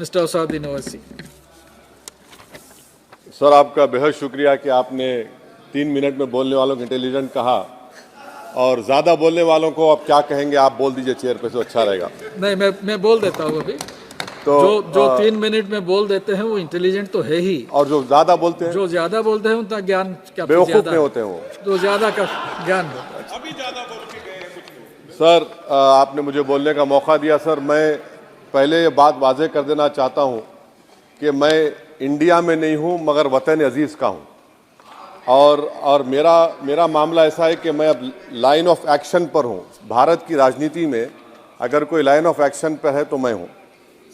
Mr. Asauddin Owaisi. Sir, आपका बेहद शुक्रिया कि आपने 3 मिनट में बोलने वालों को इंटेलिजेंट कहा, और ज़्यादा बोलने वालों को आप क्या कहेंगे, आप बोल दीजिए चेयर पे, तो अच्छा रहेगा। नहीं, मैं बोल देता हूँ अभी। तो जो 3 मिनट में बोल देते हैं वो इंटेलिजेंट तो है ही, और जो ज़्यादा बोलते हैं, जो ज़्यादा बोलते हैं उनका ज्ञान क्या बेवकूफ़ में होते हैं वो, तो ज़्यादा का ज्ञान होता है। अभी ज्यादा बोल के गए। सर, आपने मुझे बोलने का मौका दिया। सर, मैं पहले ये बात वाज़ेह कर देना चाहता हूँ कि मैं इंडिया में नहीं हूँ मगर वतन अजीज़ का हूँ, और मेरा मामला ऐसा है कि मैं अब लाइन ऑफ एक्शन पर हूँ। भारत की राजनीति में अगर कोई लाइन ऑफ एक्शन पर है तो मैं हूँ।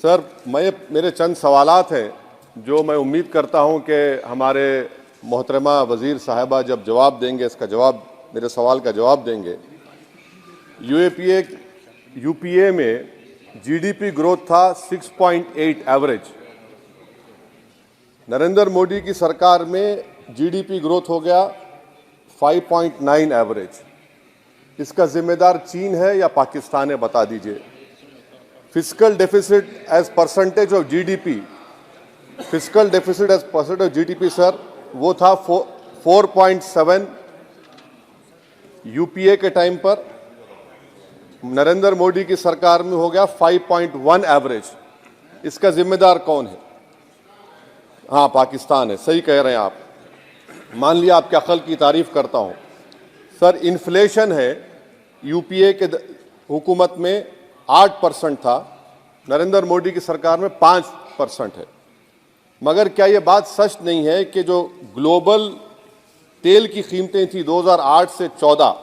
सर, मेरे चंद सवालात हैं जो मैं उम्मीद करता हूँ कि हमारे मोहतरमा वज़ीर साहिबा जब जवाब देंगे, इसका जवाब, मेरे सवाल का जवाब देंगे। यूपीए में जीडीपी ग्रोथ था 6.8 एवरेज। नरेंद्र मोदी की सरकार में जीडीपी ग्रोथ हो गया 5.9 एवरेज। इसका जिम्मेदार चीन है या पाकिस्तान है, बता दीजिए। Fiscal deficit as percentage of GDP, fiscal deficit as percentage of GDP sir, वो था 4.7 यूपीए के टाइम पर। नरेंद्र मोदी की सरकार में हो गया 5.1 एवरेज। इसका जिम्मेदार कौन है? हाँ, पाकिस्तान है। सही कह रहे हैं आप। मान लिया आपके अकल की तारीफ करता हूं। सर, इन्फ्लेशन है यूपीए के हुकूमत में 8% था, नरेंद्र मोदी की सरकार में 5% है। मगर क्या ये बात सच नहीं है कि जो ग्लोबल तेल की कीमतें थी 2008 से 14,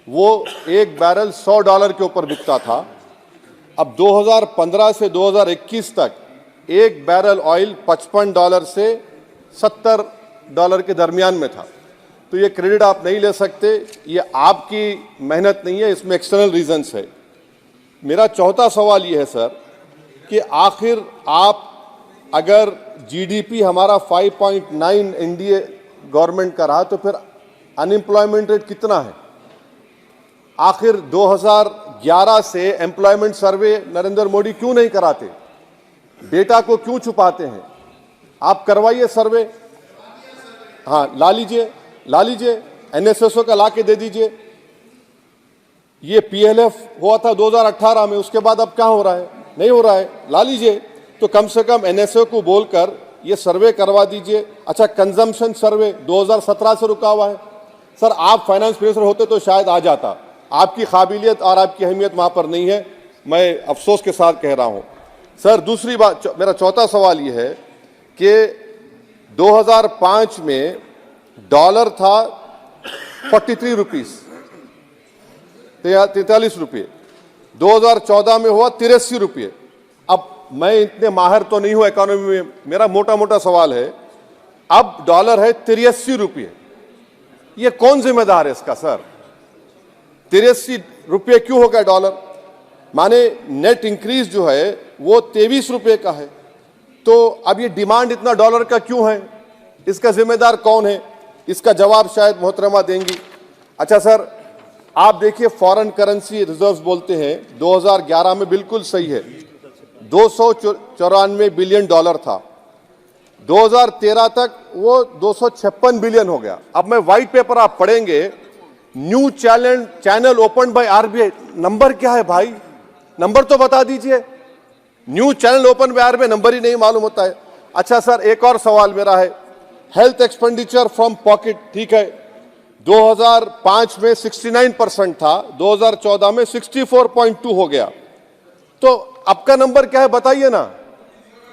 वो एक बैरल $100 के ऊपर बिकता था। अब 2015 से 2021 तक एक बैरल ऑयल $55 से $70 के दरमियान में था। तो ये क्रेडिट आप नहीं ले सकते, ये आपकी मेहनत नहीं है, इसमें एक्सटर्नल रीजंस है। मेरा चौथा सवाल ये है सर कि आखिर आप, अगर जीडीपी हमारा 5.9 एनडीए गवर्नमेंट का रहा, तो फिर अनएम्प्लॉयमेंट रेट कितना है? आखिर 2011 से एम्प्लॉयमेंट सर्वे नरेंद्र मोदी क्यों नहीं कराते? डेटा को क्यों छुपाते हैं? आप करवाइए सर्वे। हाँ, ला लीजिए, एनएसएसओ का ला के दे दीजिए। ये पीएलएफ हुआ था 2018 में, उसके बाद अब क्या हो रहा है? नहीं हो रहा है। ला लीजिए। तो कम से कम एनएसओ को बोलकर ये सर्वे करवा दीजिए। अच्छा, कंजम्पशन सर्वे 2017 से रुका हुआ है। सर, आप फाइनेंस मिनिस्टर होते तो शायद आ जाता। आपकी काबिलियत और आपकी अहमियत वहाँ पर नहीं है, मैं अफसोस के साथ कह रहा हूँ। सर, दूसरी बात, मेरा चौथा सवाल ये है कि 2005 में डॉलर था 43 रुपीज़, 43 रुपये। 2014 में हुआ 83 रुपये। अब मैं इतने माहिर तो नहीं हूँ इकोनॉमी में, मेरा मोटा मोटा सवाल है, अब डॉलर है 83 रुपये। ये कौन जिम्मेदार है इसका सर? 83 रुपये क्यों हो गया डॉलर? माने नेट इंक्रीज जो है वो 23 रुपये का है। तो अब ये डिमांड इतना डॉलर का क्यों है? इसका जिम्मेदार कौन है? इसका जवाब शायद मोहतरमा देंगी। अच्छा सर, आप देखिए, फॉरेन करेंसी रिजर्व्स बोलते हैं 2011 में, बिल्कुल सही है, 294 बिलियन डॉलर था। 2013 तक वो 256 बिलियन हो गया। अब मैं व्हाइट पेपर आप पढ़ेंगे, new channel open by RBI. Number क्या है भाई? नंबर तो बता दीजिए। New channel open by RBI, number ही नहीं मालूम होता है। अच्छा सर, एक और सवाल मेरा है, हेल्थ एक्सपेंडिचर फ्रॉम पॉकेट, ठीक है, 2005 में 69% था, 2014 में 64.2 हो गया। तो अब का नंबर क्या है बताइए ना?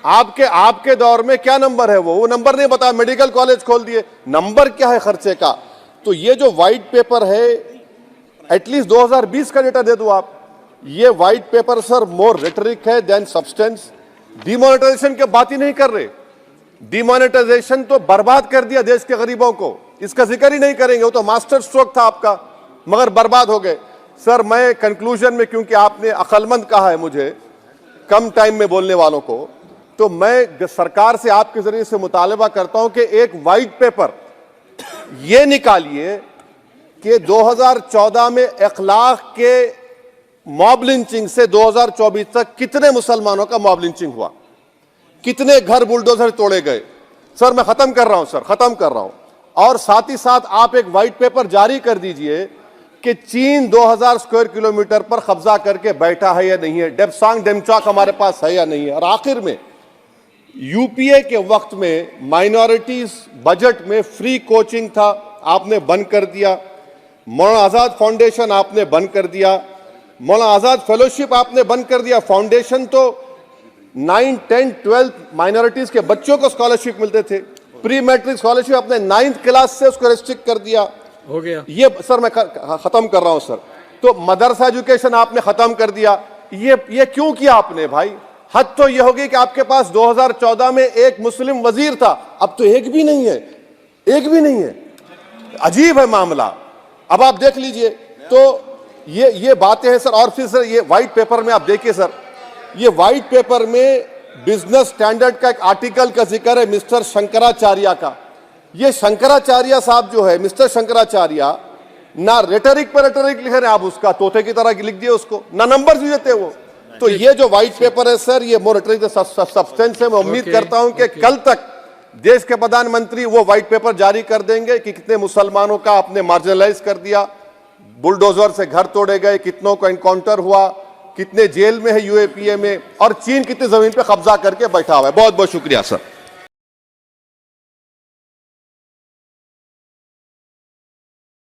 आपके दौर में क्या नंबर है? वो नंबर नहीं बताया, मेडिकल कॉलेज खोल दिए। नंबर क्या है खर्चे का? तो ये जो व्हाइट पेपर है, एटलीस्ट 2020 का डेटा दे दो आप। ये व्हाइट पेपर सर मोर रेटरिक है देन सब्सटेंस। डिमोनेटाइजेशन की बात ही नहीं कर रहे। डिमोनेटाइजेशन तो बर्बाद कर दिया देश के गरीबों को, इसका जिक्र ही नहीं करेंगे। वो तो मास्टर स्ट्रोक था आपका, मगर बर्बाद हो गए। सर, मैं कंक्लूजन में, क्योंकि आपने अक्लमंद कहा है मुझे कम टाइम में बोलने वालों को, तो मैं सरकार से आपके जरिए से मुतालबा करता हूं कि एक व्हाइट पेपर ये निकालिए कि 2014 में 1 लाख के मॉब लिंचिंग से 2024 तक कितने मुसलमानों का मॉब लिंचिंग हुआ। कितने घर बुलडोजर तोड़े गए। सर मैं खत्म कर रहा हूं सर, खत्म कर रहा हूं। और साथ ही साथ आप एक व्हाइट पेपर जारी कर दीजिए कि चीन 2000 स्क्वायर किलोमीटर पर कब्जा करके बैठा है या नहीं है, डेप्सांग डेमचौक हमारे पास है या नहीं है। और आखिर में यूपीए के वक्त में माइनॉरिटीज बजट में फ्री कोचिंग था, आपने बंद कर दिया। मौलाना आजाद फाउंडेशन आपने बंद कर दिया। मौलाना आजाद फेलोशिप आपने बंद कर दिया। फाउंडेशन तो 9, 10, 12 माइनॉरिटीज के बच्चों को स्कॉलरशिप मिलते थे। प्री मैट्रिक स्कॉलरशिप आपने 9th क्लास से उसको रेस्ट्रिक्ट कर दिया। हो गया ये सर मैं खत्म कर रहा हूं सर। तो मदरसा एजुकेशन आपने खत्म कर दिया। ये क्यों किया आपने भाई? हद तो ये होगी कि आपके पास 2014 में एक मुस्लिम वजीर था, अब तो एक भी नहीं है, एक भी नहीं है। अजीब है मामला। अब आप देख लीजिए। तो ये बातें हैं सर। और फिर सर ये व्हाइट पेपर में आप देखिए सर, ये व्हाइट पेपर में बिजनेस स्टैंडर्ड का एक आर्टिकल का जिक्र है मिस्टर शंकराचार्य का। ये शंकराचार्य साहब जो है, मिस्टर शंकराचार्य, ना रेटरिक पर रेटरिक लिख रहे हैं आप, उसका तोते की तरह लिख दिए उसको, ना नंबर भी देते वो। तो ये जो व्हाइट पेपर है सर, ये मोर रेटरिक सब्सटेंस है। मैं उम्मीद करता हूं कि कल तक देश के प्रधानमंत्री वो व्हाइट पेपर जारी कर देंगे कि कितने मुसलमानों का आपने मार्जिनलाइज कर दिया, बुलडोजर से घर तोड़े गए, कितनों को एनकाउंटर हुआ, कितने जेल में है यूएपीए में, और चीन कितनी जमीन पे कब्जा करके बैठा हुआ है। बहुत बहुत शुक्रिया सर।